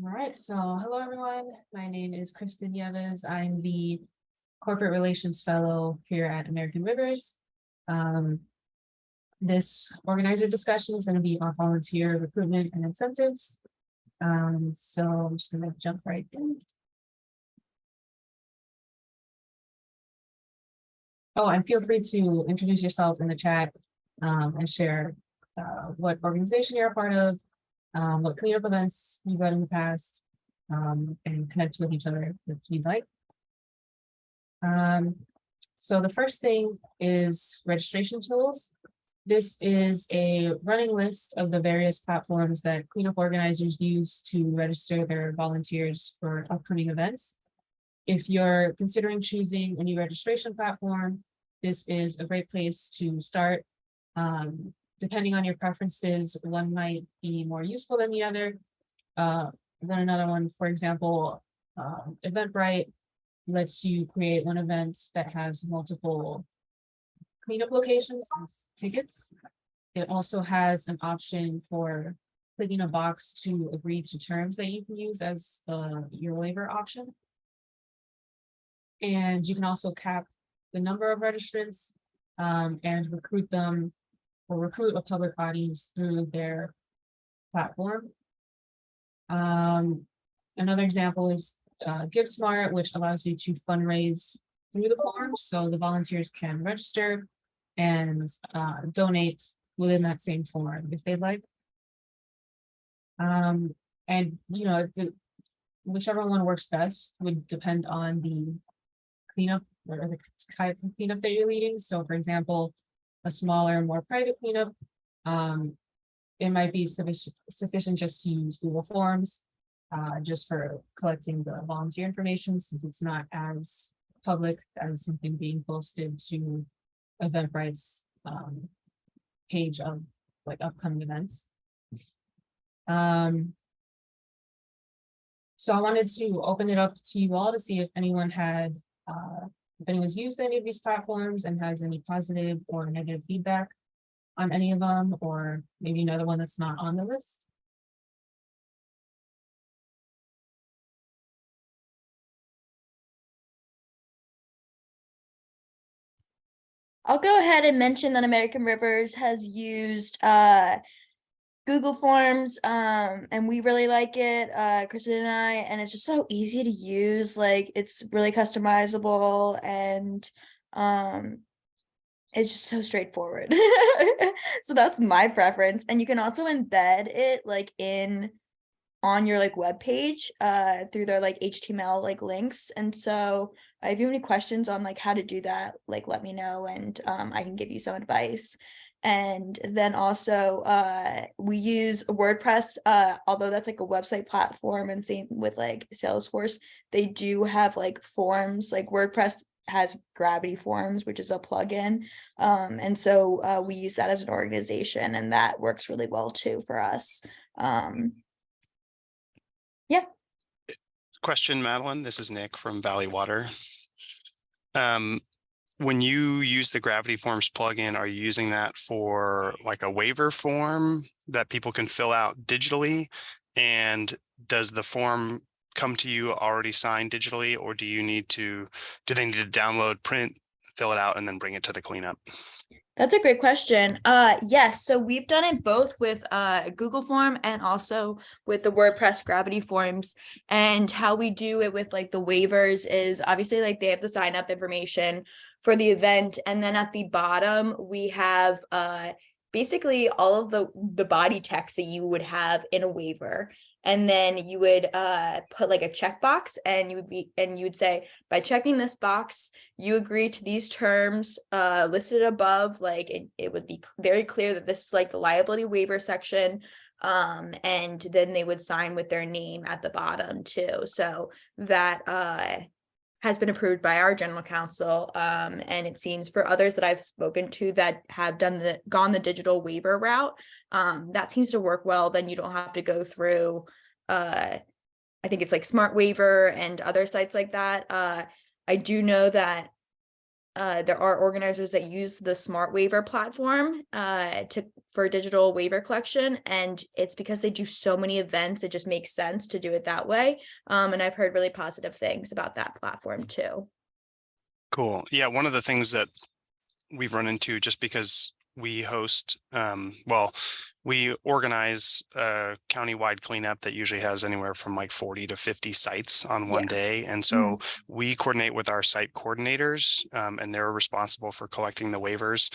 All right, so hello everyone. My name is Kristen Nieves. I'm the Corporate Relations Fellow here at American Rivers. Um, this organizer discussion is going to be on volunteer recruitment and incentives. So I'm just going to jump right in. Oh, and feel free to introduce yourself in the chat and share what organization you're a part of, what cleanup events you've done in the past, and connect with each other if you'd like. So the first thing is registration tools. This is a running list of the various platforms that cleanup organizers use to register their volunteers for upcoming events. If you're considering choosing a new registration platform, this is a great place to start. Depending on your preferences, one might be more useful than the other. Then another one, for example, Eventbrite lets you create one event that has multiple cleanup locations and tickets. It also has an option for clicking a box to agree to terms that you can use as your waiver option. And you can also cap the number of registrants and recruit them or recruit a public audience through their platform. Another example is GiveSmart, which allows you to fundraise through the form, so the volunteers can register and donate within that same form if they'd like. And whichever one works best would depend on the cleanup or the type of cleanup that you're leading. So, for example, a smaller, more private cleanup, it might be sufficient just to use Google Forms just for collecting the volunteer information, since it's not as public as something being posted to Eventbrite's page of like upcoming events. So I wanted to open it up to you all to see if anyone had, if anyone's used any of these platforms and has any positive or negative feedback on any of them, or maybe another one that's not on the list. I'll go ahead and mention that American Rivers has used Google Forms, and we really like it, Kristen and I, and it's just so easy to use. Like, it's really customizable, and it's just so straightforward. So that's my preference. And you can also embed it like on your like web page through their like HTML like links. And so if you have any questions on like how to do that, like let me know, and I can give you some advice. And then also we use WordPress, although that's like a website platform, and same with like Salesforce. They do have like forms, like WordPress has Gravity Forms, which is a plugin. And so we use that as an organization, and that works really well too for us. Yeah. Question, Madeline. This is Nick from Valley Water. When you use the Gravity Forms plugin, are you using that for like a waiver form that people can fill out digitally? And does the form come to you already signed digitally, or do they need to download, print, fill it out, and then bring it to the cleanup? That's a great question. Yes, so we've done it both with Google Form and also with the WordPress Gravity Forms. And how we do it with like the waivers is obviously like they have the sign up information for the event, and then at the bottom we have basically all of the body text that you would have in a waiver. And then you would put like a checkbox, and you would say, by checking this box, you agree to these terms listed above. Like it would be very clear that this is like the liability waiver section. And then they would sign with their name at the bottom too. So that has been approved by our general counsel. And it seems for others that I've spoken to that have gone the digital waiver route, that seems to work well. Then you don't have to go through, I think it's like Smart Waiver and other sites like that. I do know that there are organizers that use the Smart Waiver platform for digital waiver collection, and it's because they do so many events, it just makes sense to do it that way. And I've heard really positive things about that platform too. Cool. Yeah, one of the things that we've run into, just because we host, we organize a countywide cleanup that usually has anywhere from like 40 to 50 sites on one Yeah. day. And so we coordinate with our site coordinators, and they're responsible for collecting the waivers.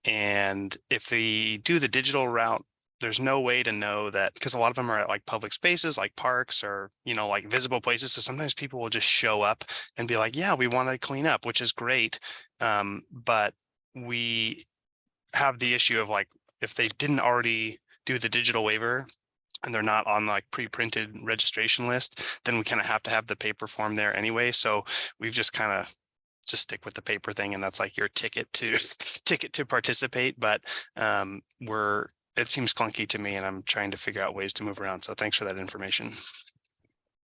And if they do the digital route, there's no way to know that, because a lot of them are at like public spaces like parks or, like visible places. So sometimes people will just show up and be like, yeah, we want to clean up, which is great. But we have the issue of like, if they didn't already do the digital waiver and they're not on like pre-printed registration list, then we kind of have to have the paper form there anyway. So we've just kind of just stick with the paper thing, and that's like your ticket to participate. But it seems clunky to me, and I'm trying to figure out ways to move around. So thanks for that information.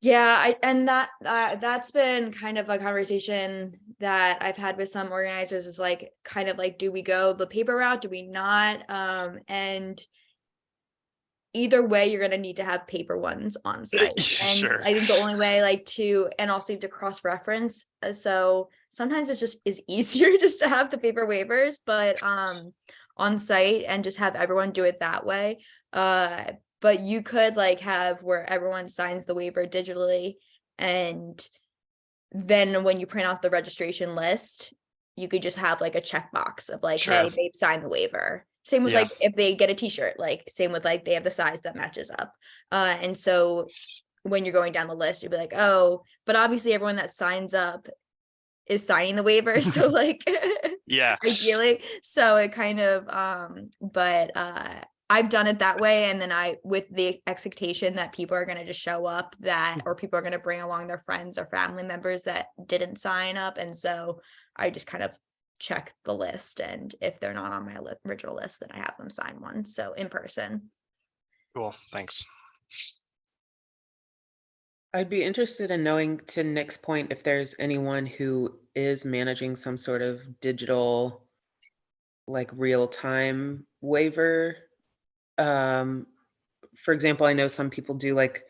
Yeah, that's been kind of a conversation that I've had with some organizers, is like kind of like, do we go the paper route? Do we not? And either way, you're gonna need to have paper ones on site. And Sure. I think the only way and also you have to cross-reference. So sometimes it just is easier just to have the paper waivers, but on site, and just have everyone do it that way. But you could like have where everyone signs the waiver digitally, and then when you print out the registration list, you could just have like a checkbox of like, Sure. hey, they've signed the waiver. Same with like if they get a t-shirt, like same with like they have the size that matches up. And so when you're going down the list, you'll be like, oh, but obviously everyone that signs up is signing the waiver. So like yeah, ideally. So it kind of I've done it that way, and then with the expectation that people are going to just show up, or people are going to bring along their friends or family members that didn't sign up, and so I just kind of check the list, and if they're not on my original list, then I have them sign one, so in person. Cool, thanks. I'd be interested in knowing, to Nick's point, if there's anyone who is managing some sort of digital, like real-time waiver. For example, I know some people do like,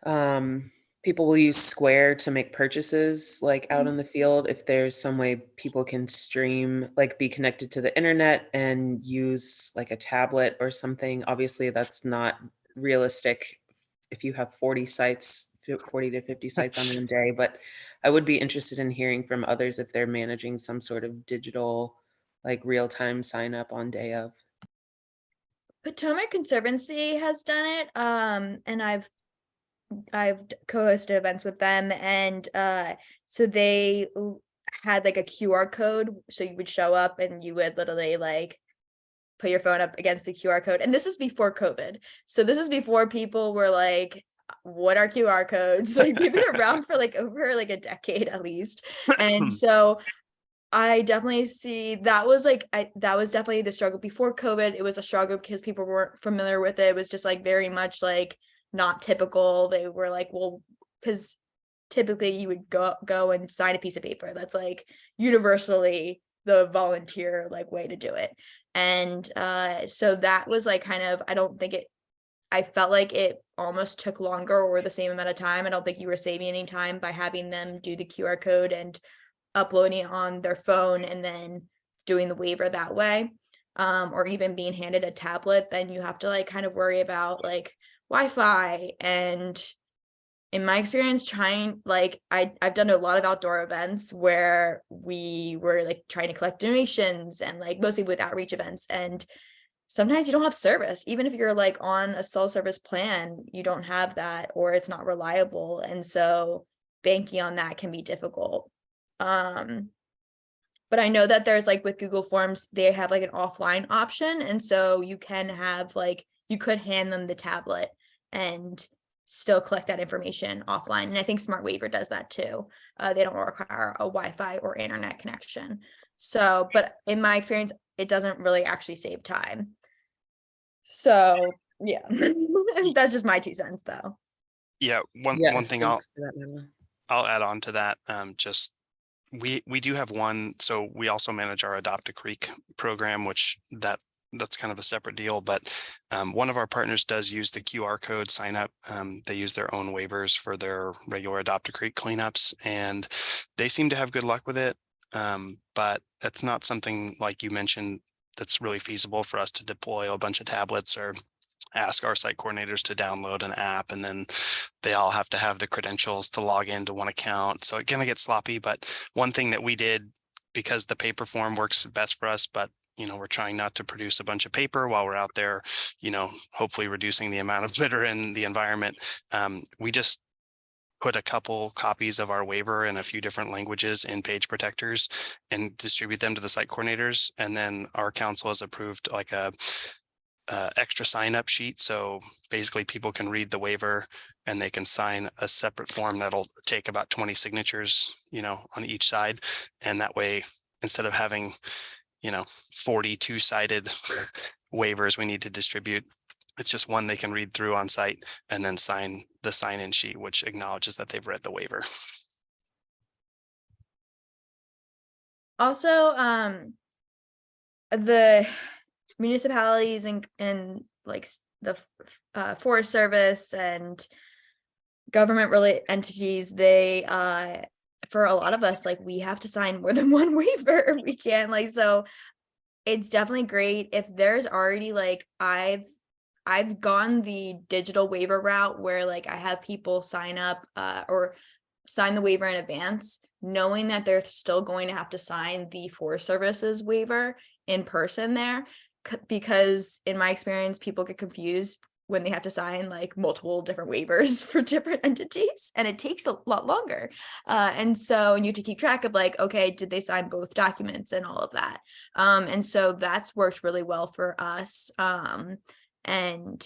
people will use Square to make purchases like out in the field. If there's some way people can stream, like be connected to the internet and use like a tablet or something. Obviously that's not realistic if you have 40 to 50 sites on one day, but I would be interested in hearing from others if they're managing some sort of digital, like real-time sign up on day of. Potomac Conservancy has done it, and I've co-hosted events with them, and so they had like a QR code, so you would show up and you would literally like put your phone up against the QR code, and this is before COVID, so this is before people were like, what are QR codes? Like they've been around for like over like a decade at least. And so I definitely see that was definitely the struggle before COVID. It was a struggle because people weren't familiar with it. It was just like very much like not typical. They were like, well, because typically you would go and sign a piece of paper. That's like universally the volunteer like way to do it. And so that was like kind of, I felt like it almost took longer or the same amount of time. I don't think you were saving any time by having them do the QR code and uploading it on their phone and then doing the waiver that way, or even being handed a tablet. Then you have to like kind of worry about like Wi-Fi. And in my experience, I've done a lot of outdoor events where we were like trying to collect donations and like mostly with outreach events, and sometimes you don't have service. Even if you're like on a cell service plan, you don't have that, or it's not reliable, and so banking on that can be difficult. But I know that there's like with Google Forms, they have like an offline option, and so you can have like, you could hand them the tablet and still collect that information offline. And I think Smart Waiver does that too. They don't require a Wi-Fi or internet connection. So, but in my experience, it doesn't really actually save time. So yeah, that's just my 2 cents though. Yeah, one thing I'll add on to that, just we do have one. So we also manage our Adopt a Creek program, which that's kind of a separate deal. But one of our partners does use the QR code sign up. They use their own waivers for their regular Adopt a Creek cleanups, and they seem to have good luck with it. But that's not something like you mentioned that's really feasible for us to deploy a bunch of tablets or ask our site coordinators to download an app, and then they all have to have the credentials to log into one account. So it kind of gets sloppy. But one thing that we did, because the paper form works best for us, but we're trying not to produce a bunch of paper while we're out there, hopefully reducing the amount of litter in the environment. We just put a couple copies of our waiver in a few different languages in page protectors and distribute them to the site coordinators. And then our council has approved like a extra sign up sheet. So basically people can read the waiver and they can sign a separate form that'll take about 20 signatures, on each side. And that way, instead of having, 42 sided waivers we need to distribute, it's just one they can read through on site and then sign the sign-in sheet, which acknowledges that they've read the waiver. Also, the municipalities and like the Forest Service and government related entities, they for a lot of us, like, we have to sign more than one waiver. We can't, like, so it's definitely great if there's already, like, I've gone the digital waiver route where, like, I have people sign up or sign the waiver in advance, knowing that they're still going to have to sign the Forest Services waiver in person there, because in my experience, people get confused when they have to sign like multiple different waivers for different entities, and it takes a lot longer. And so you have to keep track of, like, okay, did they sign both documents and all of that? And so that's worked really well for us. And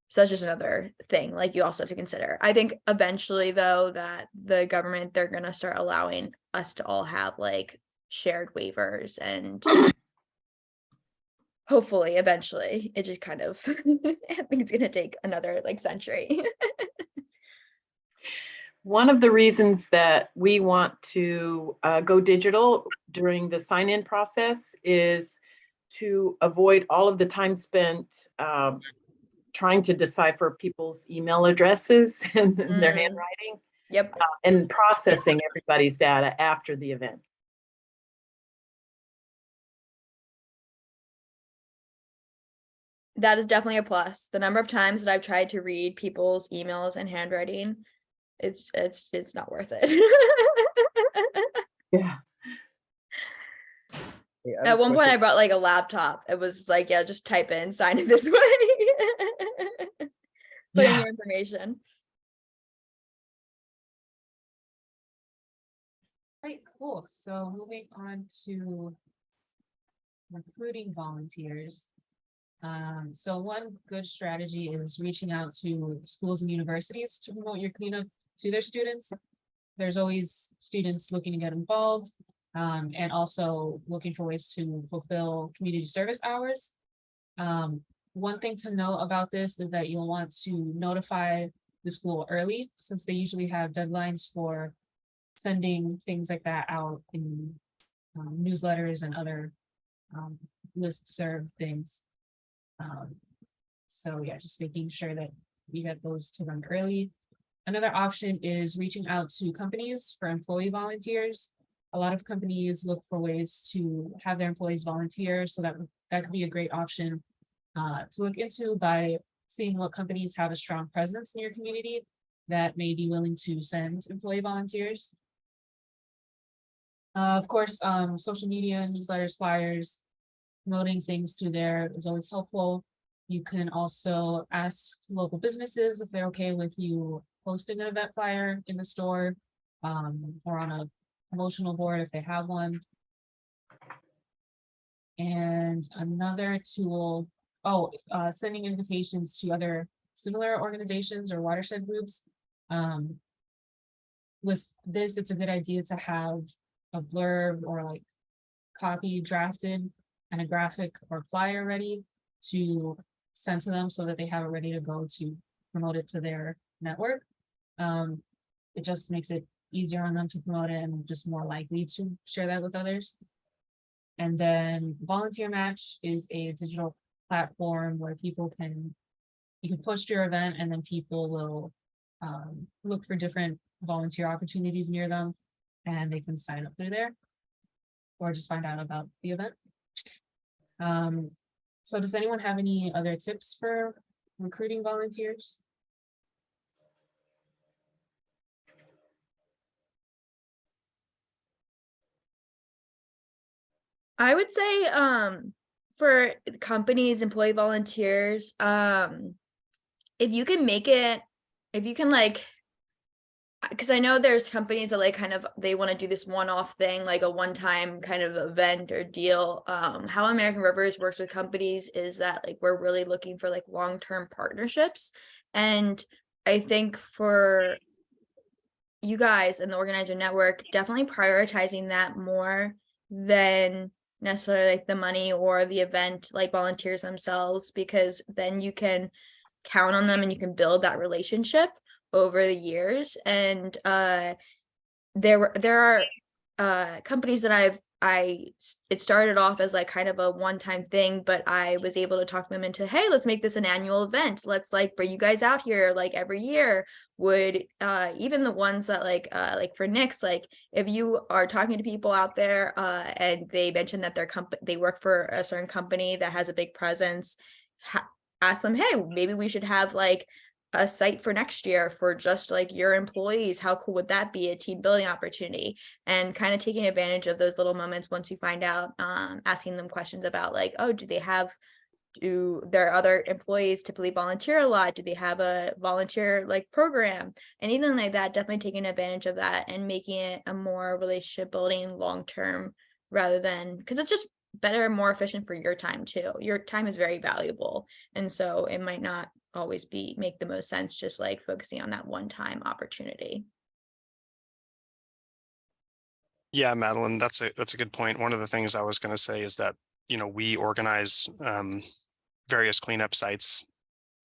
so that's just another thing, like, you also have to consider. I think eventually, though, that the government, they're going to start allowing us to all have like shared waivers, and hopefully eventually. It just kind of I think it's going to take another like century. One of the reasons that we want to go digital during the sign-in process is to avoid all of the time spent trying to decipher people's email addresses and their handwriting. Yep. And processing everybody's data after the event. That is definitely a plus. The number of times that I've tried to read people's emails and handwriting, it's not worth it. Yeah. At one point I brought like a laptop. It was like, yeah, just type in, sign it this way. Put in your information. Right, cool. So moving on to recruiting volunteers. So one good strategy is reaching out to schools and universities to promote your cleanup to their students. There's always students looking to get involved, and also looking for ways to fulfill community service hours. One thing to know about this is that you'll want to notify the school early, since they usually have deadlines for sending things like that out in newsletters and other listserv things. So yeah, just making sure that you get those to them early. Another option is reaching out to companies for employee volunteers. A lot of companies look for ways to have their employees volunteer, so that could be a great option to look into by seeing what companies have a strong presence in your community that may be willing to send employee volunteers. Of course, social media, newsletters, flyers, promoting things to there is always helpful. You can also ask local businesses if they're okay with you posting an event flyer in the store, or on a promotional board if they have one. And another tool, sending invitations to other similar organizations or watershed groups. With this, it's a good idea to have a blurb or like copy drafted and a graphic or flyer ready to send to them, so that they have it ready to go to promote it to their network. It just makes it easier on them to promote it and just more likely to share that with others. And then Volunteer Match is a digital platform where you can post your event and then people will look for different volunteer opportunities near them and they can sign up through there or just find out about the event. So does anyone have any other tips for recruiting volunteers? I would say for companies, employee volunteers, if you can make it, if you can like, because I know there's companies that like kind of they want to do this one-off thing, like a one-time kind of event or deal. How American Rivers works with companies is that like we're really looking for like long-term partnerships. And I think for you guys and the organizer network, definitely prioritizing that more than necessarily like the money or the event, like volunteers themselves, because then you can count on them and you can build that relationship over the years. And there are companies that it started off as like kind of a one-time thing, but I was able to talk them into, hey, let's make this an annual event. Let's like bring you guys out here like every year. Would even the ones that like for Nick's, like if you are talking to people out there and they mention that they work for a certain company that has a big presence, ask them, hey, maybe we should have like a site for next year for just like your employees. How cool would that be? A team building opportunity, and kind of taking advantage of those little moments once you find out, asking them questions about like, oh, do their other employees typically volunteer a lot? Do they have a volunteer like program? And even like that, definitely taking advantage of that and making it a more relationship building long term, rather than, because it's just better and more efficient for your time too. Your time is very valuable, and so it might not always make the most sense just like focusing on that one-time opportunity. Yeah, Madeline, that's a good point. One of the things I was going to say is that, we organize various cleanup sites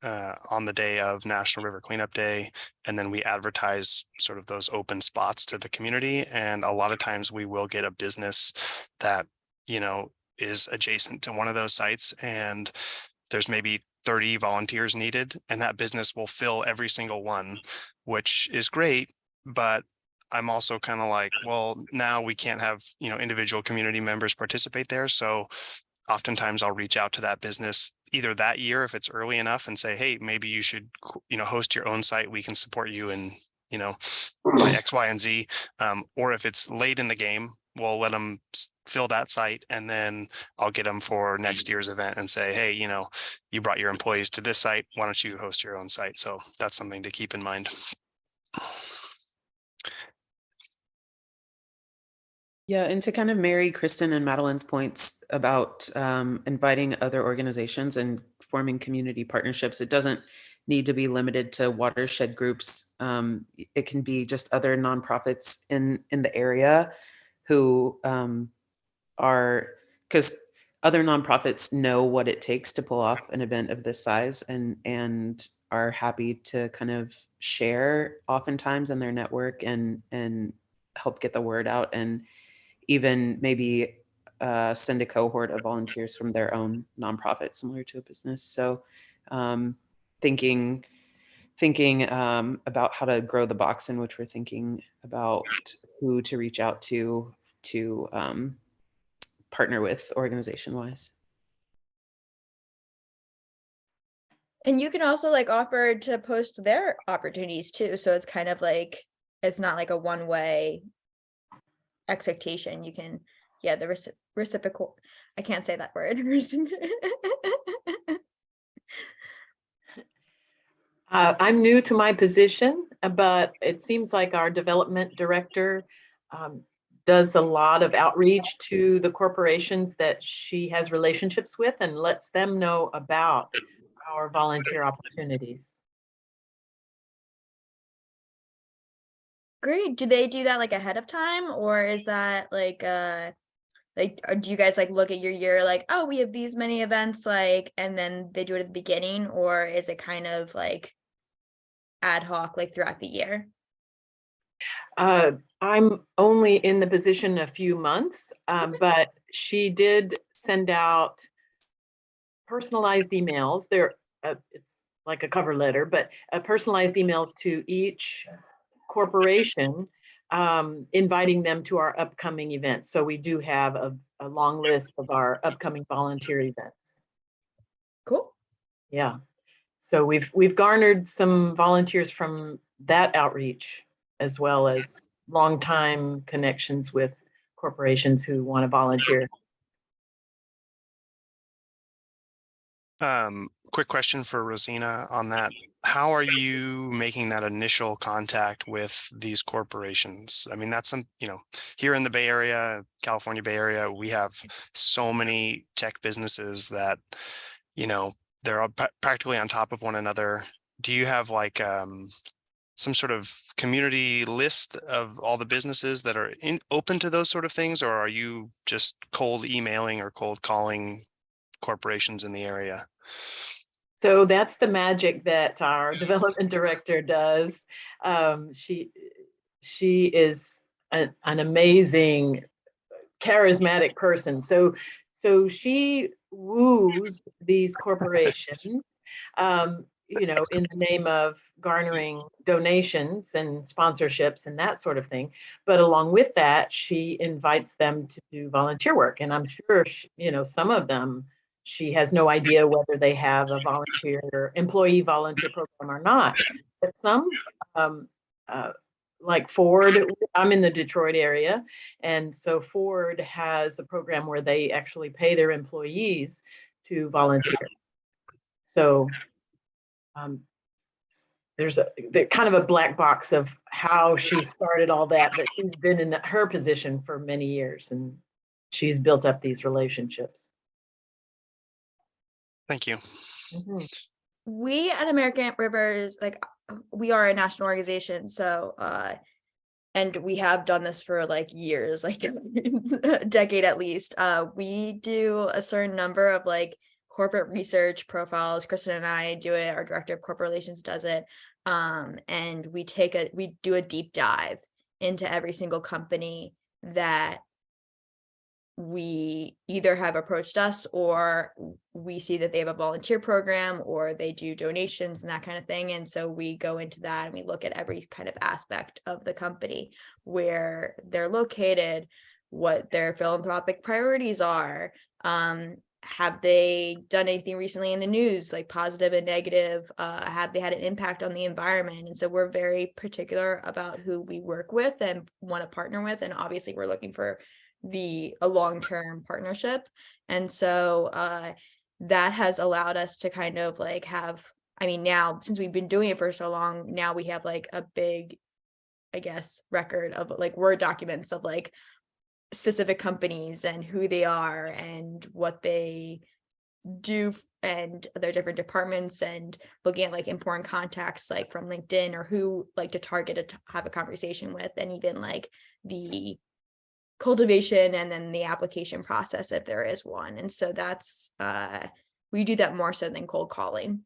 on the day of National River Cleanup Day, and then we advertise sort of those open spots to the community. And a lot of times we will get a business that, is adjacent to one of those sites, and there's maybe 30 volunteers needed, and that business will fill every single one, which is great. But I'm also kind of like, well, now we can't have, individual community members participate there. So oftentimes I'll reach out to that business either that year, if it's early enough, and say, hey, maybe you should, host your own site. We can support you in, by X, Y, and Z. Or if it's late in the game, we'll let them fill that site, and then I'll get them for next year's event and say, hey, you brought your employees to this site. Why don't you host your own site? So that's something to keep in mind. Yeah, and to kind of marry Kristen and Madeline's points about inviting other organizations and forming community partnerships, it doesn't need to be limited to watershed groups. It can be just other nonprofits in the area who because other nonprofits know what it takes to pull off an event of this size, and are happy to kind of share oftentimes in their network and help get the word out, and even maybe send a cohort of volunteers from their own nonprofit similar to a business. So thinking about how to grow the box in which we're thinking about who to reach out to partner with organization wise. And you can also like offer to post their opportunities too. So it's kind of like, it's not like a one-way expectation. You can, yeah, the reciprocal, I can't say that word. I'm new to my position, but it seems like our development director does a lot of outreach to the corporations that she has relationships with and lets them know about our volunteer opportunities. Great. Do they do that like ahead of time, or is that like or do you guys like look at your year like, oh, we have these many events, like, and then they do it at the beginning, or is it kind of like ad hoc like throughout the year? I'm only in the position a few months, but she did send out personalized emails. It's like a cover letter, but personalized emails to each corporation, inviting them to our upcoming events. So we do have a long list of our upcoming volunteer events. Cool. Yeah. So we've garnered some volunteers from that outreach, as well as longtime connections with corporations who want to volunteer. Quick question for Rosina on that. How are you making that initial contact with these corporations? I mean, that's some, here in the Bay Area, California Bay Area, we have so many tech businesses that, they're all practically on top of one another. Do you have like some sort of community list of all the businesses that are open to those sort of things, or are you just cold emailing or cold calling corporations in the area? So that's the magic that our development director does. She is an amazing, charismatic person. So she woos these corporations, in the name of garnering donations and sponsorships and that sort of thing. But along with that, she invites them to do volunteer work. And I'm sure, some of them, she has no idea whether they have a employee volunteer program or not. But some, like Ford, I'm in the Detroit area, and so Ford has a program where they actually pay their employees to volunteer. So there's kind of a black box of how she started all that, but she's been in her position for many years, and she's built up these relationships. Thank you. Mhm. We at American Rivers, we are a national organization, so and we have done this for like years, like a decade at least. We do a certain number of like corporate research profiles. Kristen and I do it. Our director of corporate relations does it. And we do a deep dive into every single company that we either have approached us, or we see that they have a volunteer program, or they do donations and that kind of thing. And so we go into that and we look at every kind of aspect of the company, where they're located, what their philanthropic priorities are. Have they done anything recently in the news, like positive and negative? Have they had an impact on the environment? And so we're very particular about who we work with and want to partner with. And obviously we're looking for a long-term partnership. And so that has allowed us to kind of like now, since we've been doing it for so long, now we have like a big, I guess, record of like Word documents of like specific companies and who they are and what they do and their different departments, and looking at like important contacts like from LinkedIn, or who like to target to have a conversation with, and even like the cultivation and then the application process if there is one. And so that's we do that more so than cold calling.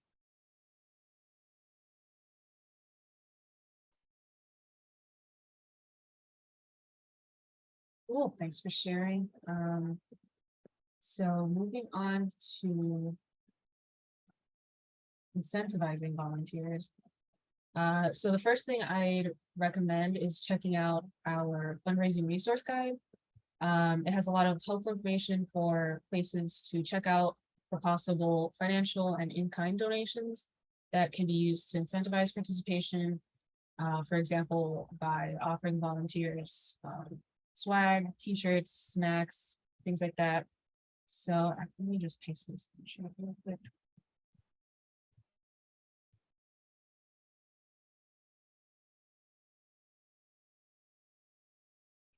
Cool, thanks for sharing. So moving on to incentivizing volunteers. So the first thing I'd recommend is checking out our fundraising resource guide. It has a lot of helpful information for places to check out for possible financial and in-kind donations that can be used to incentivize participation. For example, by offering volunteers swag, t-shirts, snacks, things like that. So let me just paste this real quick.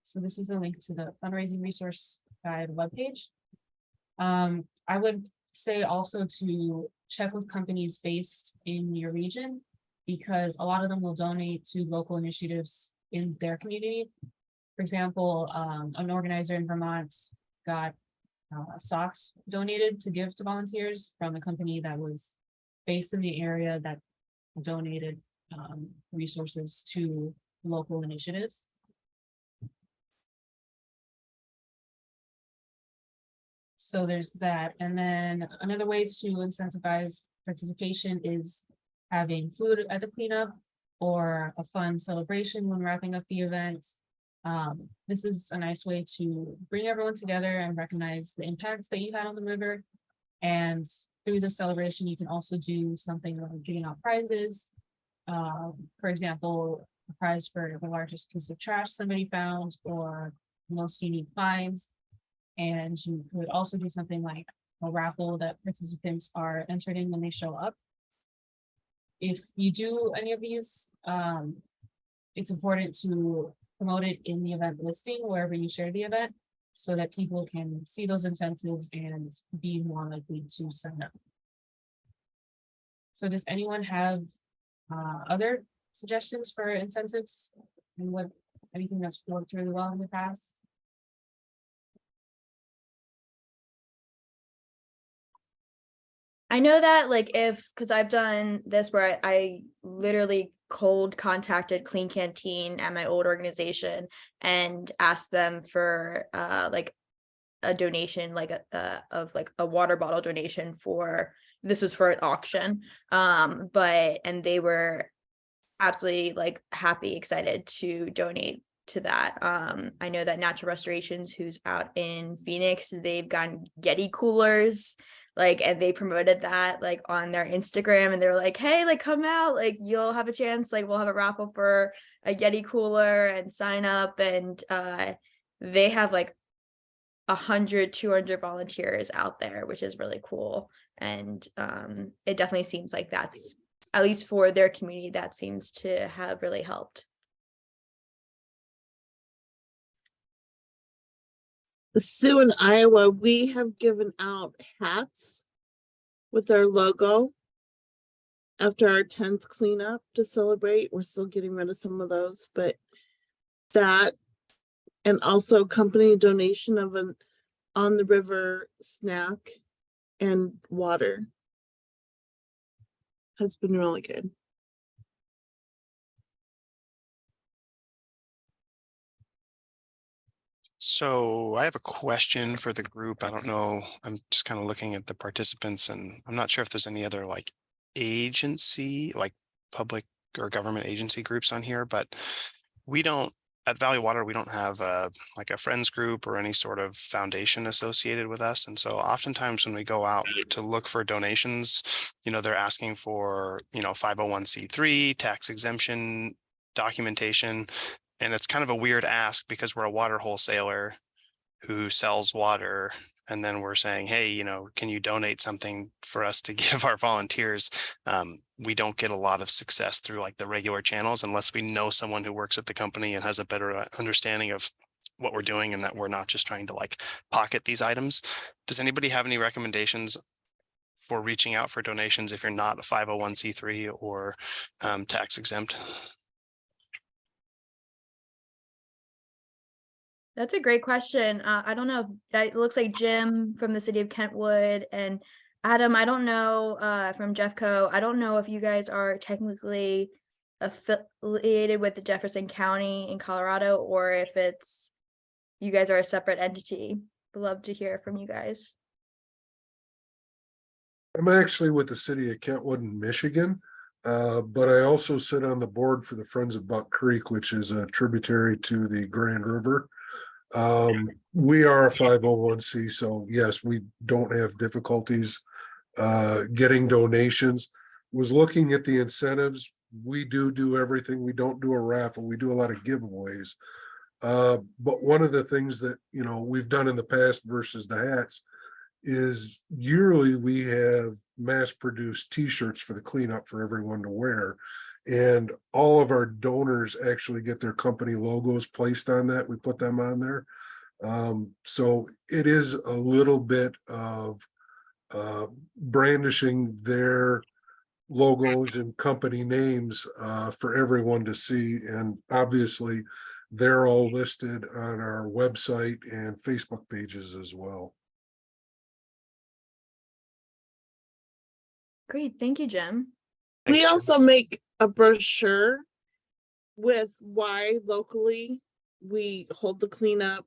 So this is the link to the fundraising resource guide webpage. I would say also to check with companies based in your region, because a lot of them will donate to local initiatives in their community. For example, an organizer in Vermont got socks donated to give to volunteers from a company that was based in the area that donated resources to local initiatives. So there's that. And then another way to incentivize participation is having food at the cleanup or a fun celebration when wrapping up the event. This is a nice way to bring everyone together and recognize the impacts that you had on the river. And through the celebration, you can also do something like giving out prizes. For example, a prize for the largest piece of trash somebody found or most unique finds. And you could also do something like a raffle that participants are entered in when they show up. If you do any of these, it's important to promote it in the event listing wherever you share the event so that people can see those incentives and be more likely to sign up. So does anyone have other suggestions for incentives and what anything that's worked really well in the past? I know that like because I've done this where I literally cold contacted Clean Canteen at my old organization and asked them for like a donation, like of like a water bottle donation for, this was for an auction. And they were absolutely like happy, excited to donate to that. I know that Natural Restorations, who's out in Phoenix, they've gotten Yeti coolers, like, and they promoted that like on their Instagram, and they were like, hey, like come out, like you'll have a chance, like we'll have a raffle for a Yeti cooler and sign up. And they have like 100, 200 volunteers out there, which is really cool. And it definitely seems like that's, at least for their community, that seems to have really helped. Sue, in Iowa, we have given out hats with our logo after our 10th cleanup to celebrate. We're still getting rid of some of those, but that, and also company donation of an on the river snack and water has been really good. So I have a question for the group. I don't know. I'm just kind of looking at the participants and I'm not sure if there's any other like agency, like public or government agency groups on here, but we don't, at Valley Water, we don't have like a friends group or any sort of foundation associated with us. And so oftentimes when we go out to look for donations, you know, they're asking for, you know, 501c3 tax exemption documentation. And it's kind of a weird ask because we're a water wholesaler who sells water. And then we're saying, hey, you know, can you donate something for us to give our volunteers? We don't get a lot of success through like the regular channels unless we know someone who works at the company and has a better understanding of what we're doing and that we're not just trying to like pocket these items. Does anybody have any recommendations for reaching out for donations if you're not a 501c3 or tax exempt? That's a great question. I don't know. It looks like Jim from the city of Kentwood and Adam, I don't know, from Jeffco. I don't know if you guys are technically affiliated with the Jefferson County in Colorado or if it's you guys are a separate entity. Would love to hear from you guys. I'm actually with the city of Kentwood in Michigan, but I also sit on the board for the Friends of Buck Creek, which is a tributary to the Grand River. We are a 501c, so yes, we don't have difficulties getting donations. Was looking at the incentives. We do everything. We don't do a raffle. We do a lot of giveaways. But one of the things that, you know, we've done in the past versus the hats is yearly we have mass produced t-shirts for the cleanup for everyone to wear. And all of our donors actually get their company logos placed on that. We put them on there. So it is a little bit of brandishing their logos and company names for everyone to see. And obviously they're all listed on our website and Facebook pages as well. Great. Thank you, Jim. We Thanks, Jim. also make a brochure with why locally we hold the cleanup,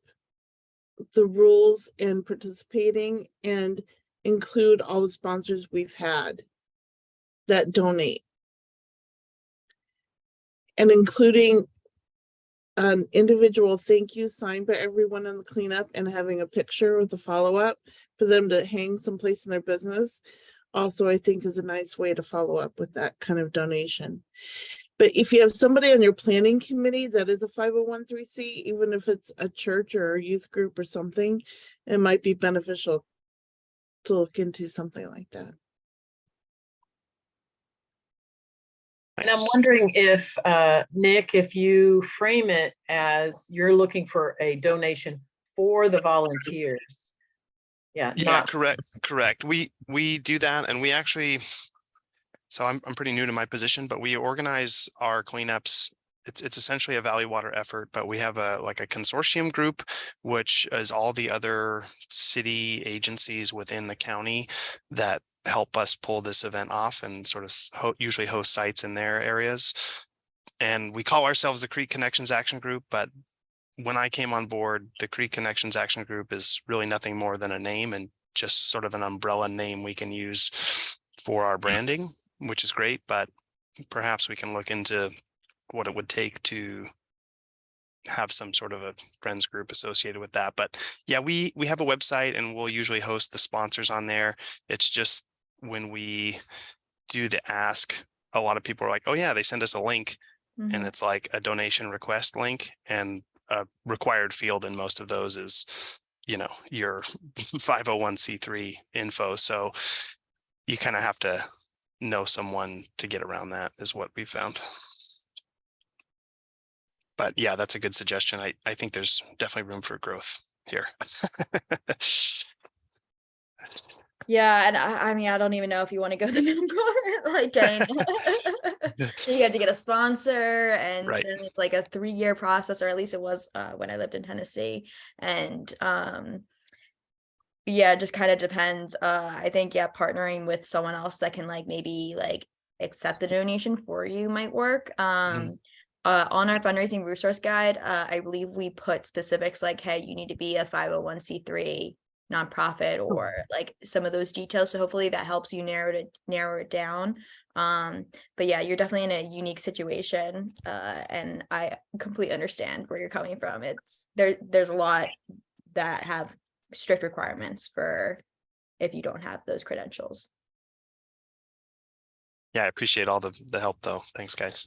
the rules and participating, and include all the sponsors we've had that donate. And including an individual thank you signed by everyone on the cleanup and having a picture with the follow-up for them to hang someplace in their business. Also, I think is a nice way to follow up with that kind of donation. But if you have somebody on your planning committee that is a 501(c), even if it's a church or a youth group or something, it might be beneficial to look into something like that. And I'm Thanks. wondering if, Nick, if you frame it as you're looking for a donation for the volunteers. Yeah, Yeah, not, correct. We do that, and we actually, so I'm pretty new to my position, but we organize our cleanups. It's essentially a Valley Water effort, but we have a consortium group, which is all the other city agencies within the county that help us pull this event off and sort of usually host sites in their areas. And we call ourselves the Creek Connections Action Group, but when I came on board, the Creek Connections Action Group is really nothing more than a name and just sort of an umbrella name we can use for our branding, which is great, but perhaps we can look into what it would take to have some sort of a friends group associated with that. But yeah, we have a website and we'll usually host the sponsors on there. It's just when we do the ask, a lot of people are like, oh yeah, they send us a link and it's like a donation request link, and a required field in most of those is, you know, your 501(c)(3) info. So you kind of have to know someone to get around that, is what we found. But yeah, that's a good suggestion. I think there's definitely room for growth here. Yeah, and I mean, I don't even know if you want to go the number, like getting you have to get a sponsor, and Right. then it's like a 3-year process, or at least it was when I lived in Tennessee. And yeah, it just kind of depends. I think, yeah, partnering with someone else that can like maybe like accept the donation for you might work. On our fundraising resource guide, I believe we put specifics like, hey, you need to be a 501(c)(3) nonprofit, or like some of those details. So hopefully that helps you narrow it down. But yeah, you're definitely in a unique situation. And I completely understand where you're coming from. There's a lot that have strict requirements for if you don't have those credentials. Yeah, I appreciate all the help though. Thanks, guys.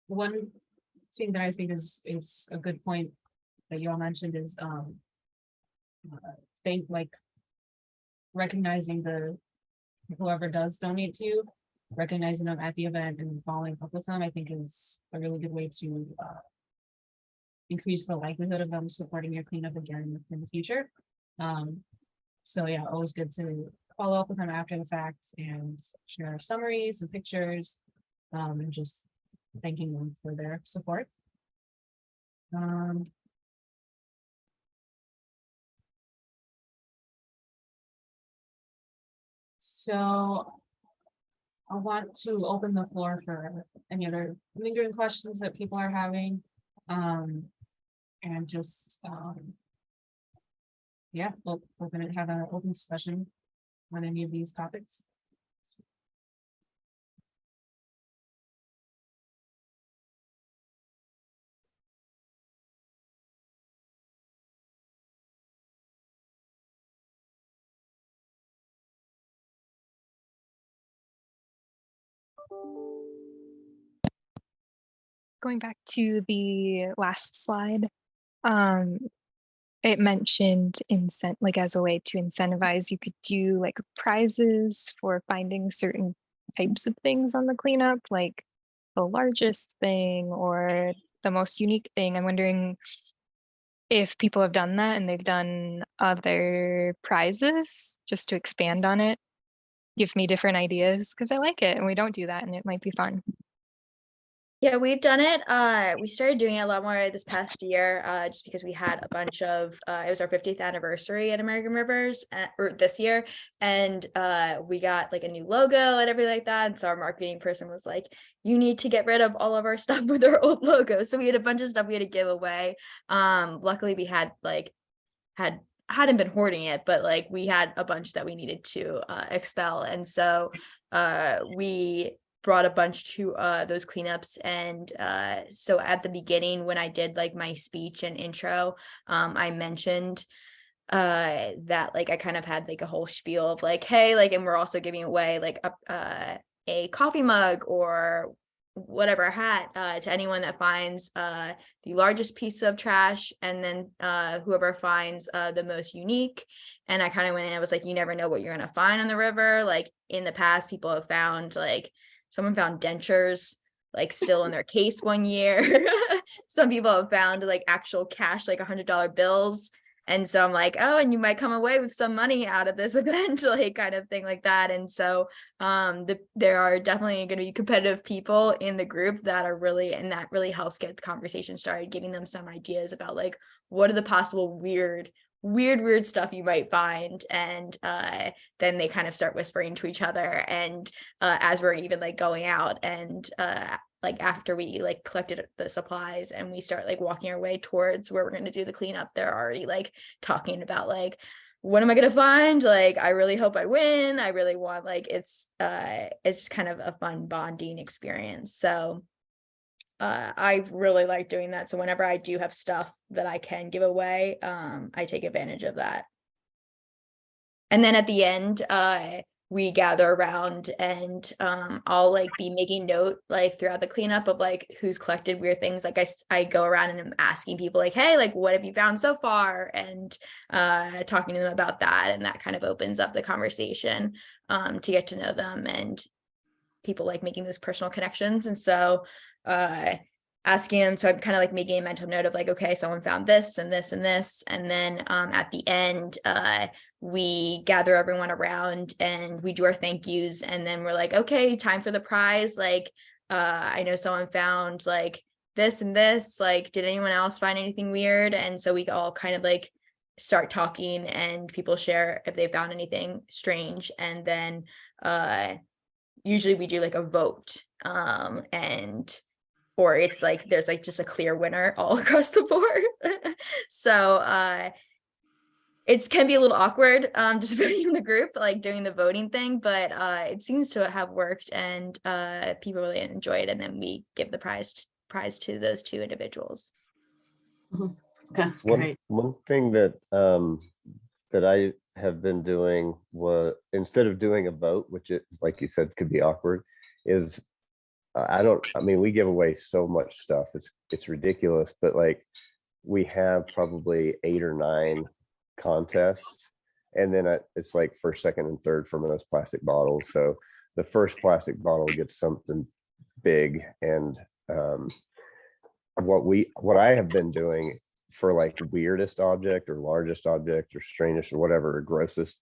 One thing that I think is a good point that you all mentioned is like recognizing whoever does donate to you, recognizing them at the event and following up with them, I think is a really good way to increase the likelihood of them supporting your cleanup again in the future. So yeah, always good to follow up with them after the fact and share summaries and pictures, and just thanking them for their support. So I want to open the floor for any other lingering questions that people are having. And just, yeah, we're gonna have an open discussion on any of these topics. Going back to the last slide, it mentioned like as a way to incentivize, you could do like prizes for finding certain types of things on the cleanup, like the largest thing or the most unique thing. I'm wondering if people have done that and they've done other prizes just to expand on it. Give me different ideas, because I like it and we don't do that and it might be fun. Yeah, we've done it. We started doing it a lot more this past year, just because we had a bunch of, it was our 50th anniversary at American Rivers, or this year, and we got like a new logo and everything like that. And so our marketing person was like, you need to get rid of all of our stuff with our old logo. So we had a bunch of stuff we had to give away. Luckily we had hadn't been hoarding it, but like we had a bunch that we needed to expel. And so we brought a bunch to those cleanups. And so at the beginning, when I did like my speech and intro, I mentioned that like I kind of had like a whole spiel of like, hey, like, and we're also giving away like a coffee mug or whatever hat to anyone that finds the largest piece of trash, and then whoever finds the most unique. And I kind of went in, I was like, you never know what you're gonna find on the river. Like in the past, people have found like someone found dentures like still in their case one year. Some people have found like actual cash, like $100 bills. And so I'm like, oh, and you might come away with some money out of this event, like kind of thing like that. And so there are definitely going to be competitive people in the group that are really, and that really helps get the conversation started, giving them some ideas about like, what are the possible weird stuff you might find. And then they kind of start whispering to each other. And as we're even like going out and like after we like collected the supplies and we start like walking our way towards where we're going to do the cleanup, they're already like talking about like, what am I going to find? Like, I really hope I win. I really want, like, it's just kind of a fun bonding experience. So I really like doing that. So whenever I do have stuff that I can give away, I take advantage of that. And then at the end, we gather around and I'll like be making note like throughout the cleanup of like who's collected weird things. Like I go around and I'm asking people like, hey, like what have you found so far? And talking to them about that. And that kind of opens up the conversation to get to know them, and people like making those personal connections. And so asking them, so I'm kind of like making a mental note of like, okay, someone found this and this and this. And then at the end, we gather everyone around and we do our thank yous, and then we're like, okay, time for the prize. Like I know someone found like this and this, like did anyone else find anything weird? And so we all kind of like start talking and people share if they found anything strange. And then usually we do like a vote, and or it's like there's like just a clear winner all across the board. So it can be a little awkward, just depending on the group, like doing the voting thing, but it seems to have worked, and people really enjoy it. And then we give the prize to those two individuals. That's great. One thing that that I have been doing was, instead of doing a vote, which it, like you said, could be awkward, is I mean, we give away so much stuff. It's ridiculous, but like we have probably 8 or 9 contests, and then it's like first, second, and third for most plastic bottles. So the first plastic bottle gets something big, and what I have been doing for like weirdest object or largest object or strangest or whatever, or grossest,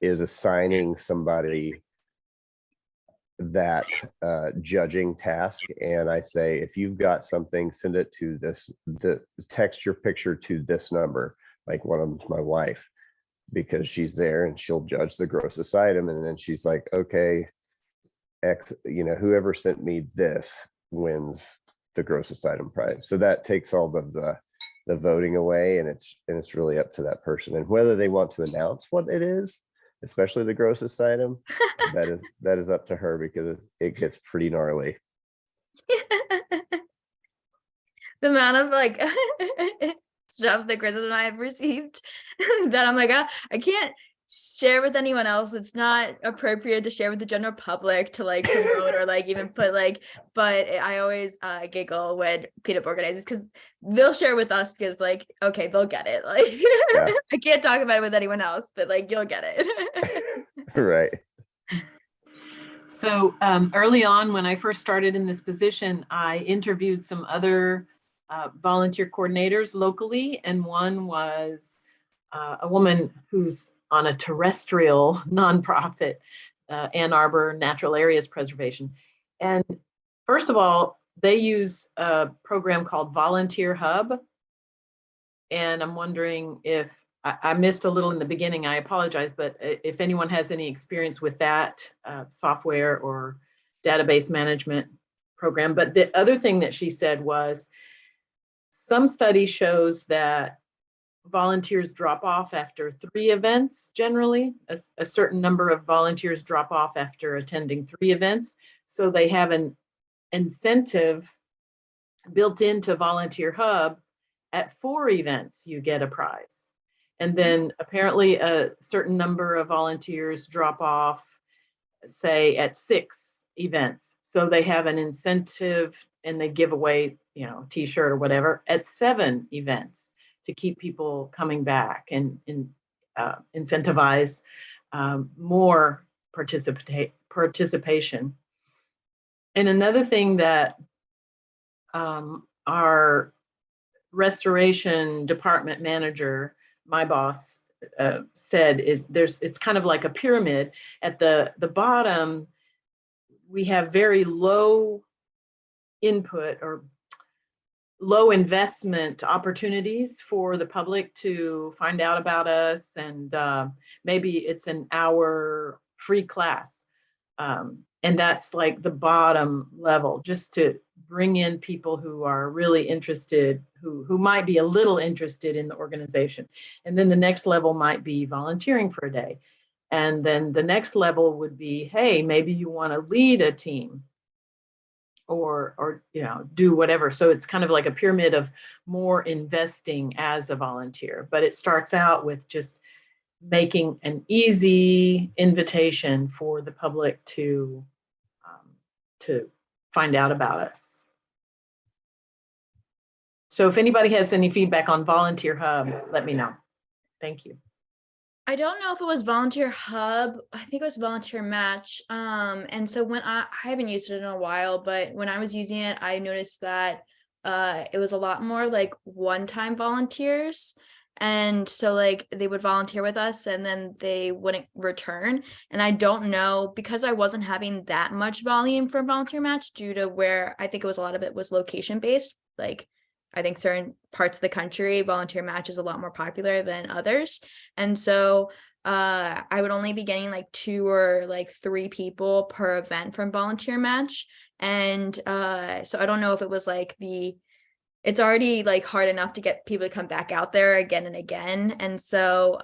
is assigning somebody that judging task. And I say, if you've got something, send it to text your picture to this number. Like one of them's my wife, because she's there and she'll judge the grossest item. And then she's like, okay, X, whoever sent me this wins the grossest item prize. So that takes all of the voting away, and it's really up to that person. And whether they want to announce what it is, especially the grossest item, that is up to her, because it gets pretty gnarly. The amount of like stuff that Kristen and I have received that I'm like, I can't share with anyone else. It's not appropriate to share with the general public to like promote or like even put like, but I always giggle when cleanup organizers, because they'll share with us because like, okay, they'll get it. Like yeah. I can't talk about it with anyone else, but like you'll get it. Right. So early on, when I first started in this position, I interviewed some other volunteer coordinators locally, and one was a woman who's on a terrestrial nonprofit, Ann Arbor Natural Areas Preservation. And first of all, they use a program called Volunteer Hub. And I'm wondering if I missed a little in the beginning, I apologize, but if anyone has any experience with that software or database management program. But the other thing that she said was some study shows that volunteers drop off after 3 events generally. A certain number of volunteers drop off after attending 3 events. So they have an incentive built into Volunteer Hub. At 4 events, you get a prize. And then apparently a certain number of volunteers drop off, say at 6 events. So they have an incentive and they give away, you know, t-shirt or whatever at 7 events to keep people coming back and incentivize more participation. And another thing that our restoration department manager, my boss, said is it's kind of like a pyramid. At the bottom, we have very low input or low investment opportunities for the public to find out about us, and maybe it's an hour free class. And that's like the bottom level, just to bring in people who are really interested, who might be a little interested in the organization. And then the next level might be volunteering for a day. And then the next level would be, hey, maybe you want to lead a team or you know, do whatever. So it's kind of like a pyramid of more investing as a volunteer. But it starts out with just making an easy invitation for the public to find out about us. So if anybody has any feedback on Volunteer Hub, let me know. Thank you. I don't know if it was Volunteer Hub. I think it was Volunteer Match. And so when I haven't used it in a while, but when I was using it, I noticed that it was a lot more like one-time volunteers. And so like they would volunteer with us and then they wouldn't return. And I don't know, because I wasn't having that much volume for Volunteer Match due to where I think it was a lot of it was location based. Like I think certain parts of the country, Volunteer Match is a lot more popular than others. And so I would only be getting like 2 or like 3 people per event from Volunteer Match. And so I don't know if it was like it's already like hard enough to get people to come back out there again and again. And so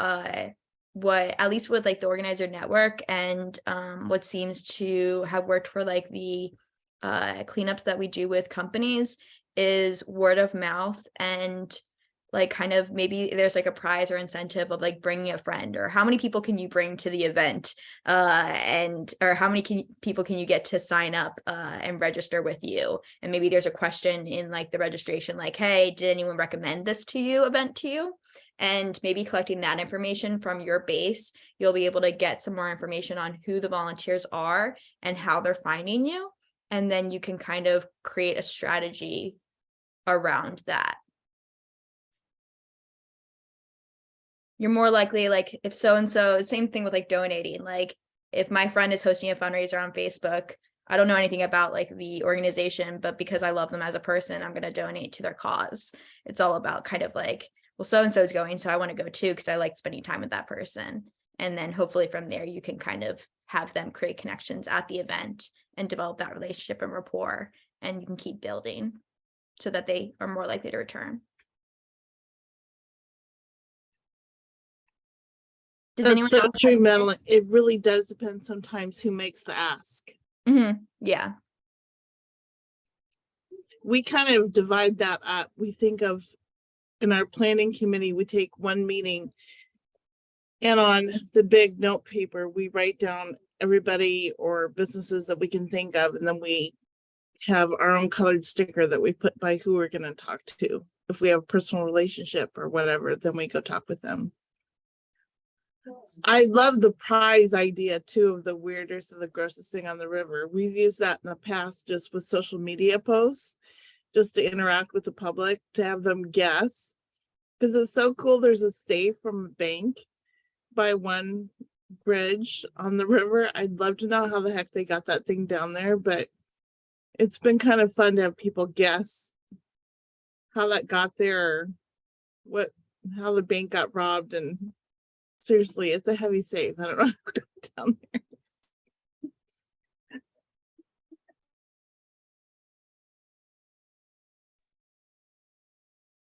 what, at least with like the organizer network and what seems to have worked for like the cleanups that we do with companies is word of mouth, and like kind of maybe there's like a prize or incentive of like bringing a friend, or how many people can you bring to the event, and or how many people can you get to sign up and register with you. And maybe there's a question in like the registration, like, hey, did anyone recommend this to you event to you? And maybe collecting that information from your base, you'll be able to get some more information on who the volunteers are and how they're finding you. And then you can kind of create a strategy around that. You're more likely, like if so-and-so, same thing with like donating. Like if my friend is hosting a fundraiser on Facebook, I don't know anything about like the organization, but because I love them as a person, I'm going to donate to their cause. It's all about kind of like, well, so-and-so is going, so I want to go too, because I like spending time with that person. And then hopefully from there, you can kind of have them create connections at the event and develop that relationship and rapport, and you can keep building so that they are more likely to return. Does That's anyone so else true, Madeline. It really does depend sometimes who makes the ask. Yeah. We kind of divide that up. We think of, in our planning committee, we take one meeting, and on the big note paper, we write down everybody or businesses that we can think of, and then we have our own colored sticker that we put by who we're going to talk to. If we have a personal relationship or whatever, then we go talk with them. I love the prize idea too, of the weirdest or the grossest thing on the river. We've used that in the past just with social media posts, just to interact with the public, to have them guess. Because it's so cool. There's a stave from a bank by one bridge on the river. I'd love to know how the heck they got that thing down there, but it's been kind of fun to have people guess how that got there, or how the bank got robbed, and seriously, it's a heavy save. I don't know how to go down there.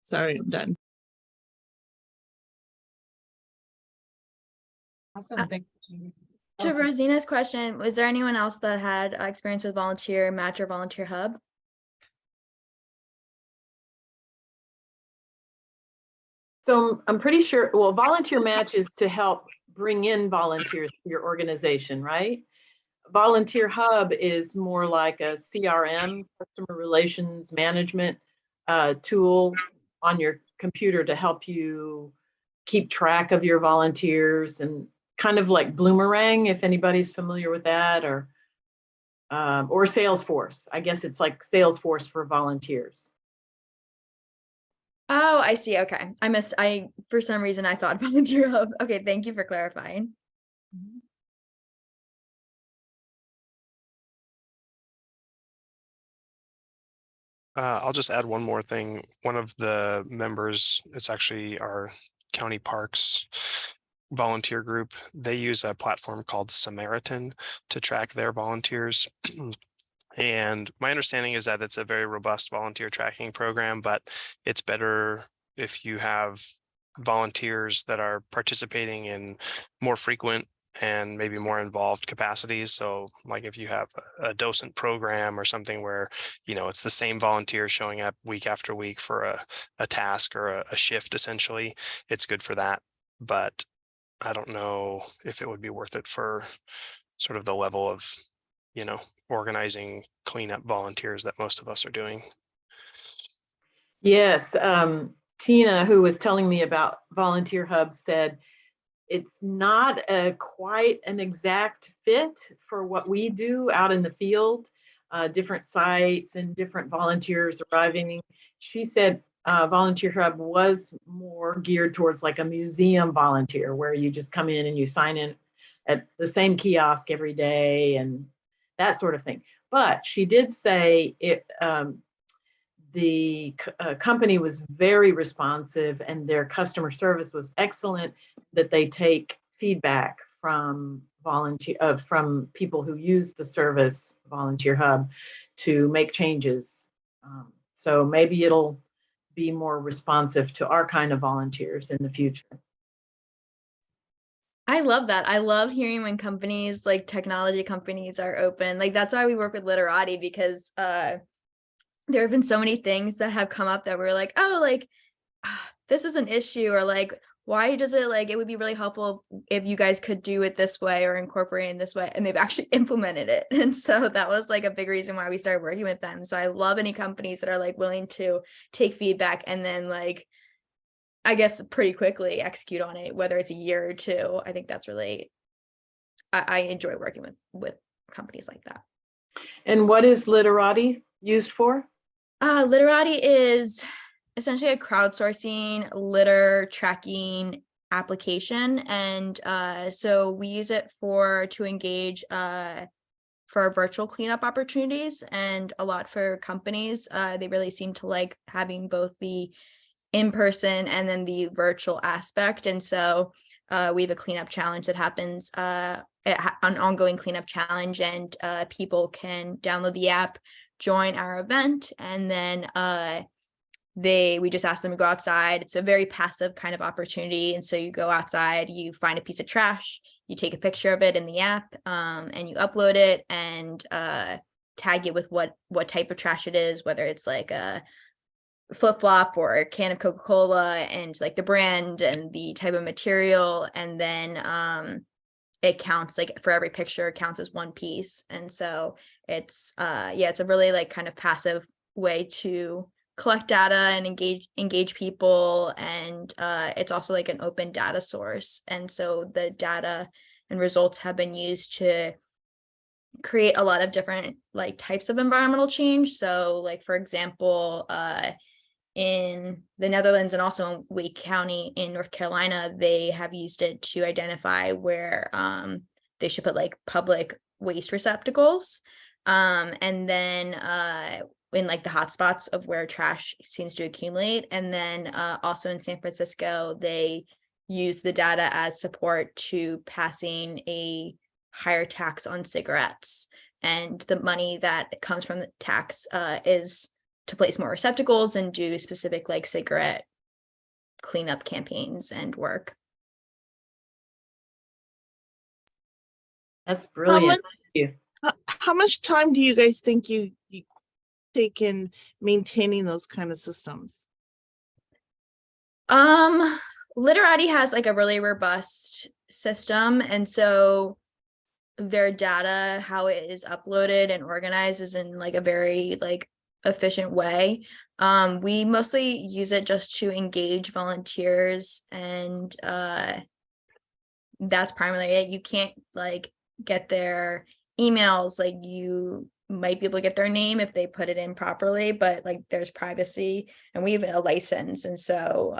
Sorry, I'm done. Awesome, thank you. To Awesome. Rosina's question, was there anyone else that had experience with Volunteer Match or Volunteer Hub? So I'm pretty sure, well, Volunteer Match is to help bring in volunteers to your organization, right? Volunteer Hub is more like a CRM, customer relations management tool on your computer to help you keep track of your volunteers, and kind of like Bloomerang, if anybody's familiar with that, or Salesforce. I guess it's like Salesforce for volunteers. Oh, I see. Okay. I for some reason I thought Volunteer Hub. Okay, thank you for clarifying. I'll just add one more thing. One of the members, it's actually our county parks volunteer group. They use a platform called Samaritan to track their volunteers. And my understanding is that it's a very robust volunteer tracking program, but it's better if you have volunteers that are participating in more frequent and maybe more involved capacities. So like if you have a docent program or something where, you know, it's the same volunteer showing up week after week for a task or a shift, essentially, it's good for that. But I don't know if it would be worth it for sort of the level of, you know, organizing cleanup volunteers that most of us are doing. Yes, Tina, who was telling me about Volunteer Hub, said it's not quite an exact fit for what we do out in the field, different sites and different volunteers arriving. She said Volunteer Hub was more geared towards like a museum volunteer, where you just come in and you sign in at the same kiosk every day and that sort of thing. But she did say the company was very responsive and their customer service was excellent, that they take feedback from from people who use the service, Volunteer Hub, to make changes. So maybe it'll be more responsive to our kind of volunteers in the future. I love that. I love hearing when companies, like technology companies, are open. Like that's why we work with Literati, because there have been so many things that have come up that we're like, oh, like this is an issue, or like, why does it, like, it would be really helpful if you guys could do it this way or incorporate in this way, and they've actually implemented it. And so that was like a big reason why we started working with them. So I love any companies that are like willing to take feedback and then, like, I guess pretty quickly execute on it, whether it's a year or two. I think that's really, I enjoy working with companies like that. And what is Literati used for? Literati is essentially a crowdsourcing litter tracking application. And so we use it to engage for virtual cleanup opportunities, and a lot for companies. They really seem to like having both the in-person and then the virtual aspect. And so we have a cleanup challenge that happens, an ongoing cleanup challenge, and people can download the app, join our event, and then we just ask them to go outside. It's a very passive kind of opportunity. And so you go outside, you find a piece of trash, you take a picture of it in the app, and you upload it and tag it with what type of trash it is, whether it's like a flip-flop or a can of Coca-Cola, and like the brand and the type of material. And then it counts, like for every picture, it counts as one piece. And so it's it's a really like kind of passive way to collect data and engage people. And it's also like an open data source. And so the data and results have been used to create a lot of different like types of environmental change. So like, for example, in the Netherlands and also in Wake County in North Carolina, they have used it to identify where they should put like public waste receptacles. And then in like the hotspots of where trash seems to accumulate. And then also in San Francisco, they use the data as support to passing a higher tax on cigarettes. And the money that comes from the tax is to place more receptacles and do specific like cigarette cleanup campaigns and work. That's brilliant. How much time do you guys think you take in maintaining those kind of systems? Literati has like a really robust system, and so their data, how it is uploaded and organized, is in like a very like efficient way. We mostly use it just to engage volunteers, and that's primarily it. You can't like get their emails, like you might be able to get their name if they put it in properly, but like there's privacy, and we have a license, and so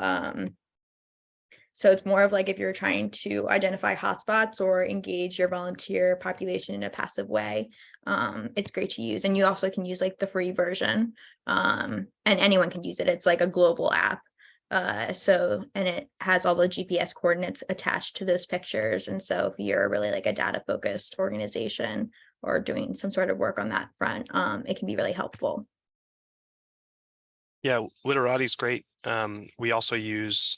it's more of like if you're trying to identify hotspots or engage your volunteer population in a passive way, it's great to use. And you also can use like the free version, and anyone can use it. It's like a global app. And it has all the GPS coordinates attached to those pictures. And so if you're really like a data focused organization or doing some sort of work on that front, it can be really helpful. Yeah, Literati's great. We also use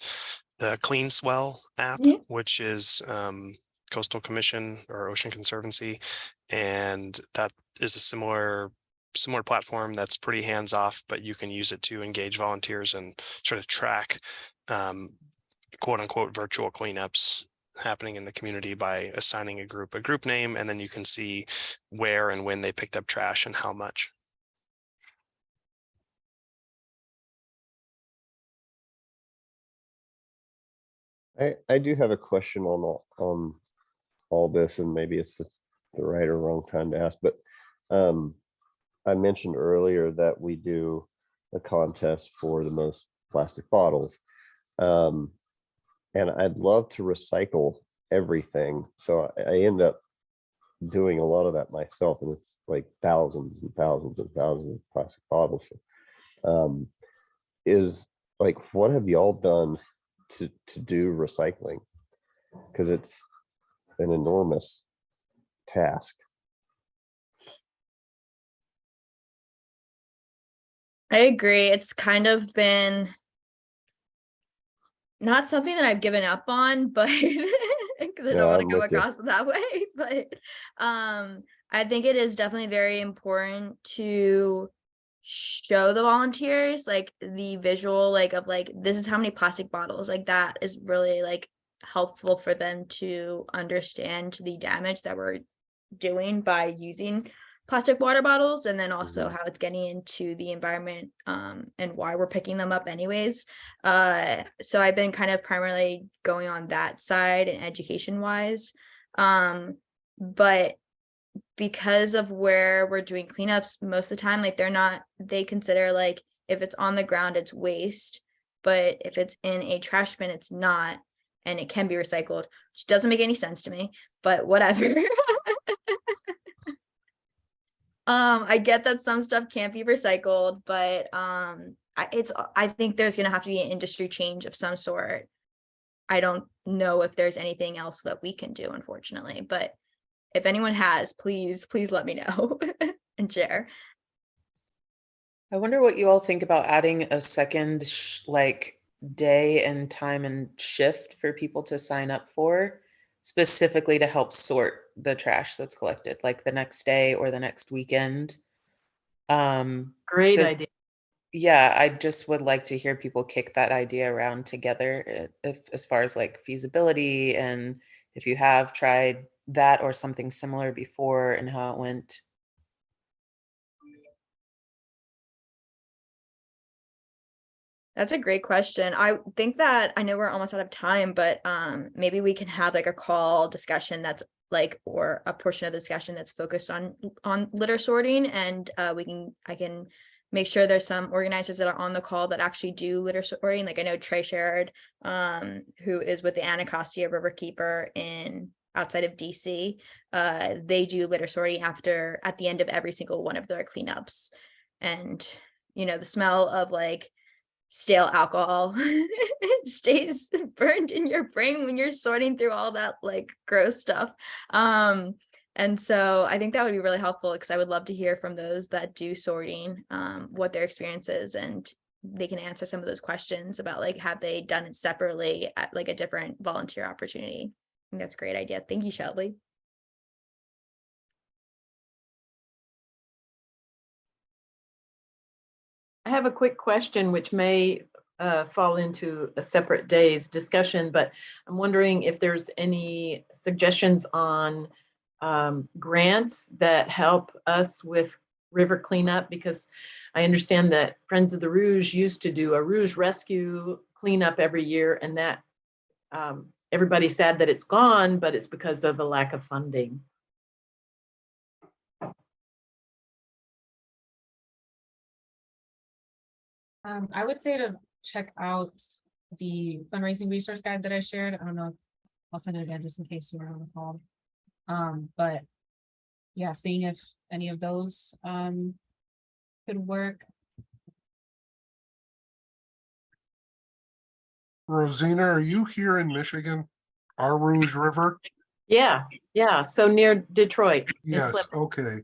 the Clean Swell app, which is Coastal Commission or Ocean Conservancy, and that is a similar platform that's pretty hands off, but you can use it to engage volunteers and sort of track quote unquote virtual cleanups happening in the community by assigning a group name, and then you can see where and when they picked up trash and how much. I do have a question on all this, and maybe it's the right or wrong time to ask, but I mentioned earlier that we do a contest for the most plastic bottles. And I'd love to recycle everything. So I end up doing a lot of that myself, and it's like thousands and thousands and thousands of plastic bottles. Is like, what have y'all done to do recycling? Because it's an enormous task. I agree. It's kind of been not something that I've given up on, but because I don't want to come across that way. But I think it is definitely very important to show the volunteers like the visual like of like, this is how many plastic bottles, like that is really like helpful for them to understand the damage that we're doing by using plastic water bottles, and then also how it's getting into the environment, and why we're picking them up anyways. So I've been kind of primarily going on that side and education wise, but because of where we're doing cleanups most of the time, like they consider like if it's on the ground it's waste, but if it's in a trash bin it's not, and it can be recycled, which doesn't make any sense to me, but whatever. I get that some stuff can't be recycled, but I think there's gonna have to be an industry change of some sort. I don't know if there's anything else that we can do, unfortunately, but if anyone has, please let me know and share. I wonder what you all think about adding a second like day and time and shift for people to sign up for, specifically to help sort the trash that's collected, like the next day or the next weekend. Great idea. Yeah, I just would like to hear people kick that idea around together, if as far as like feasibility, and if you have tried that or something similar before and how it went. That's a great question. I think that I know we're almost out of time, but maybe we can have like a call discussion that's like, or a portion of the discussion that's focused on litter sorting, and I can make sure there's some organizers that are on the call that actually do litter sorting. Like I know Trey Sherrod, who is with the Anacostia Riverkeeper in outside of DC, they do litter sorting at the end of every single one of their cleanups. And, you know, the smell of like stale alcohol stays burned in your brain when you're sorting through all that like gross stuff. And so I think that would be really helpful, because I would love to hear from those that do sorting, what their experience is, and they can answer some of those questions about like, have they done it separately at like a different volunteer opportunity. I think that's a great idea. Thank you, Shelby. I have a quick question, which may fall into a separate day's discussion, but I'm wondering if there's any suggestions on grants that help us with river cleanup, because I understand that Friends of the Rouge used to do a Rouge rescue cleanup every year, and that everybody's sad that it's gone, but it's because of a lack of funding. I would say to check out the fundraising resource guide that I shared. I don't know if I'll send it again just in case you were on the call. But yeah, seeing if any of those could work. Rosina, are you here in Michigan? Our Rouge River? Yeah, so near Detroit. in Yes, Plymouth. okay.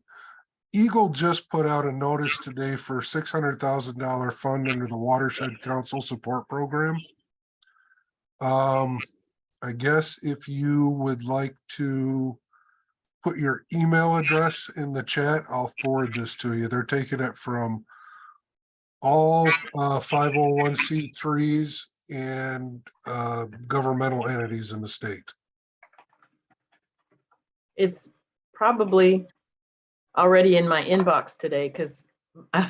Eagle just put out a notice today for $600,000 fund under the Watershed Council Support Program. I guess if you would like to put your email address in the chat, I'll forward this to you. They're taking it from all 501c3s and governmental entities in the state. It's probably already in my inbox today, because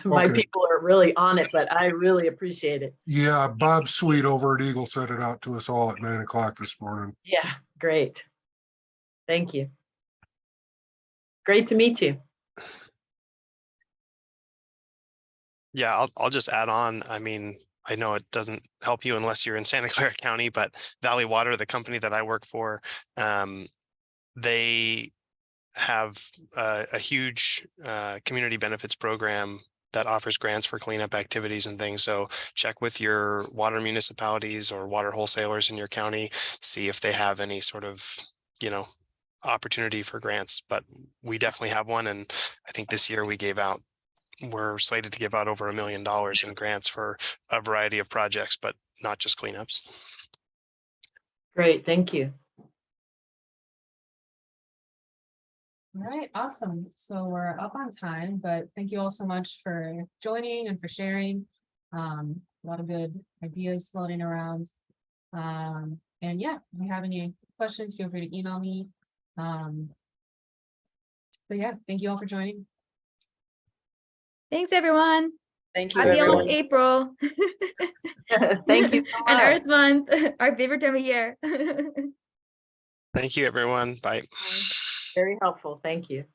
my Okay. people are really on it, but I really appreciate it. Yeah, Bob Sweet over at Eagle sent it out to us all at 9 o'clock this morning. Yeah, great. Thank you. Great to meet you. Yeah, I'll just add on. I mean, I know it doesn't help you unless you're in Santa Clara County, but Valley Water, the company that I work for, they have a huge community benefits program that offers grants for cleanup activities and things. So check with your water municipalities or water wholesalers in your county, see if they have any sort of, you know, opportunity for grants. But we definitely have one. And I think this year we're slated to give out over $1 million in grants for a variety of projects, but not just cleanups. Great, thank you. All right, awesome. So we're up on time, but thank you all so much for joining and for sharing. A lot of good ideas floating around. And yeah, if you have any questions, feel free to email me. But yeah, thank you all for joining. Thanks, everyone. Thank you, Happy almost everyone. April. Thank you so And much. Earth Month, our favorite time of year. Thank you, everyone. Bye. Very helpful. Thank you.